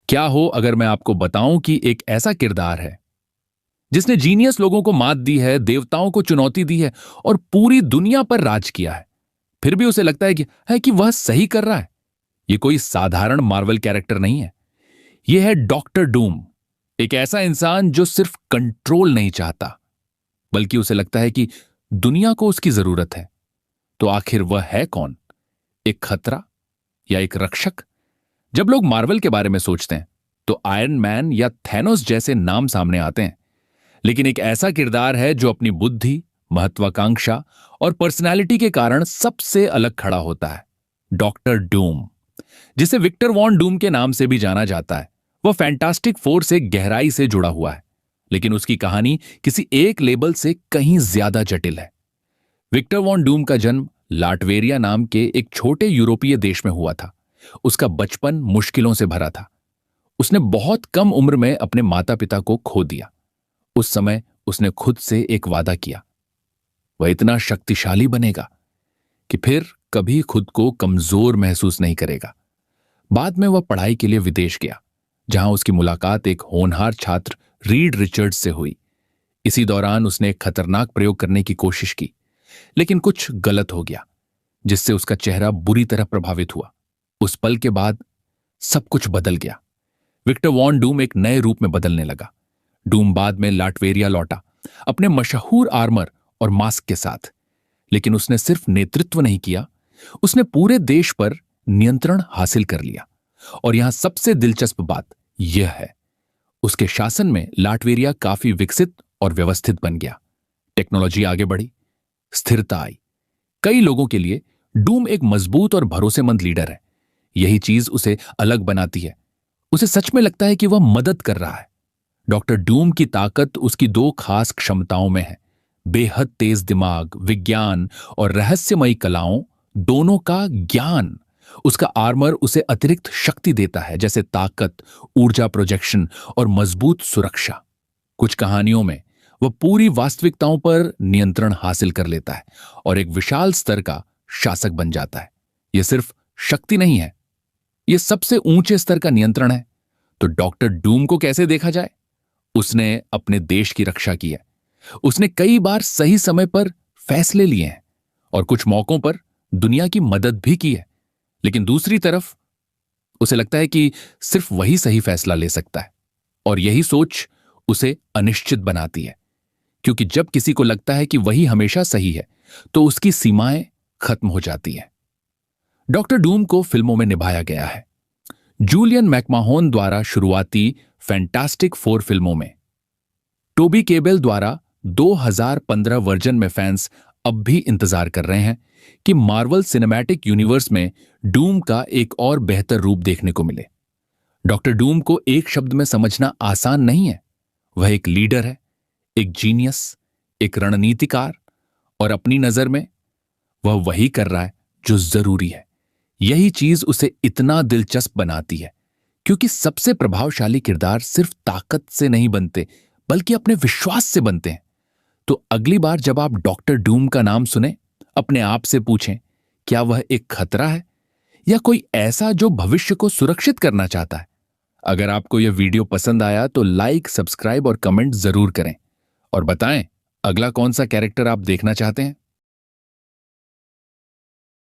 क्या हो अगर मैं आपको बताऊं कि एक ऐसा किरदार है जिसने जीनियस लोगों को मात दी है, देवताओं को चुनौती दी है और पूरी दुनिया पर राज किया है। फिर भी उसे लगता है कि वह सही कर रहा है। यह कोई साधारण मार्वल कैरेक्टर नहीं है। यह है डॉक्टर डूम। एक ऐसा इंसान जो सिर्फ कंट्रोल नहीं चाहता, बल्कि उसे लगता है कि दुनिया को उसकी जरूरत है। तो आखिर वह है कौन? एक खतरा या एक रक्षक? जब लोग मार्वल के बारे में सोचते हैं तो आयरन मैन या थैनोस जैसे नाम सामने आते हैं, लेकिन एक ऐसा किरदार है जो अपनी बुद्धि, महत्वाकांक्षा और पर्सनालिटी के कारण सबसे अलग खड़ा होता है। डॉक्टर डूम, जिसे विक्टर वॉन डूम के नाम से भी जाना जाता है, वह फैंटास्टिक फोर से गहराई से जुड़ा हुआ है, लेकिन उसकी कहानी किसी एक लेबल से कहीं ज्यादा जटिल है। विक्टर वॉन डूम का जन्म लाटवेरिया नाम के एक छोटे यूरोपीय देश में हुआ था। उसका बचपन मुश्किलों से भरा था। उसने बहुत कम उम्र में अपने माता पिता को खो दिया। उस समय उसने खुद से एक वादा किया, वह इतना शक्तिशाली बनेगा कि फिर कभी खुद को कमजोर महसूस नहीं करेगा। बाद में वह पढ़ाई के लिए विदेश गया, जहां उसकी मुलाकात एक होनहार छात्र रीड रिचर्ड्स से हुई। इसी दौरान उसने एक खतरनाक प्रयोग करने की कोशिश की, लेकिन कुछ गलत हो गया, जिससे उसका चेहरा बुरी तरह प्रभावित हुआ। उस पल के बाद सब कुछ बदल गया। विक्टर वॉन डूम एक नए रूप में बदलने लगा। डूम बाद में लाटवेरिया लौटा, अपने मशहूर आर्मर और मास्क के साथ। लेकिन उसने सिर्फ नेतृत्व नहीं किया, उसने पूरे देश पर नियंत्रण हासिल कर लिया। और यहां सबसे दिलचस्प बात यह है, उसके शासन में लाटवेरिया काफी विकसित और व्यवस्थित बन गया। टेक्नोलॉजी आगे बढ़ी, स्थिरता आई। कई लोगों के लिए डूम एक मजबूत और भरोसेमंद लीडर है। यही चीज उसे अलग बनाती है। उसे सच में लगता है कि वह मदद कर रहा है। डॉक्टर डूम की ताकत उसकी दो खास क्षमताओं में है: बेहद तेज दिमाग, विज्ञान और रहस्यमयी कलाओं दोनों का ज्ञान। उसका आर्मर उसे अतिरिक्त शक्ति देता है, जैसे ताकत, ऊर्जा प्रोजेक्शन और मजबूत सुरक्षा। कुछ कहानियों में वह पूरी वास्तविकताओं पर नियंत्रण हासिल कर लेता है और एक विशाल स्तर का शासक बन जाता है। यह सिर्फ शक्ति नहीं है, यह सबसे ऊंचे स्तर का नियंत्रण है। तो डॉक्टर डूम को कैसे देखा जाए? उसने अपने देश की रक्षा की है। उसने कई बार सही समय पर फैसले लिए हैं और कुछ मौकों पर दुनिया की मदद भी की है। लेकिन दूसरी तरफ उसे लगता है कि सिर्फ वही सही फैसला ले सकता है, और यही सोच उसे अनिश्चित बनाती है। क्योंकि जब किसी को लगता है कि वही हमेशा सही है, तो उसकी सीमाएं खत्म हो जाती हैं। डॉक्टर डूम को फिल्मों में निभाया गया है। जूलियन मैकमाहोन द्वारा शुरुआती फैंटास्टिक फोर फिल्मों में, टोबी केबेल द्वारा 2015 वर्जन में फैंस अब भी इंतजार कर रहे हैं कि मार्वल सिनेमैटिक यूनिवर्स में डूम का एक और बेहतर रूप देखने को मिले। डॉक्टर डूम को एक शब्द में समझना आसान नहीं है। वह एक लीडर है, एक जीनियस, एक रणनीतिकार, और अपनी नजर में वह वही कर रहा है जो जरूरी है। यही चीज उसे इतना दिलचस्प बनाती है, क्योंकि सबसे प्रभावशाली किरदार सिर्फ ताकत से नहीं बनते, बल्कि अपने विश्वास से बनते हैं। तो अगली बार जब आप डॉक्टर डूम का नाम सुने, अपने आप से पूछें, क्या वह एक खतरा है या कोई ऐसा जो भविष्य को सुरक्षित करना चाहता है? अगर आपको यह वीडियो पसंद आया तो लाइक, सब्सक्राइब और कमेंट जरूर करें, और बताएं अगला कौन सा कैरेक्टर आप देखना चाहते हैं।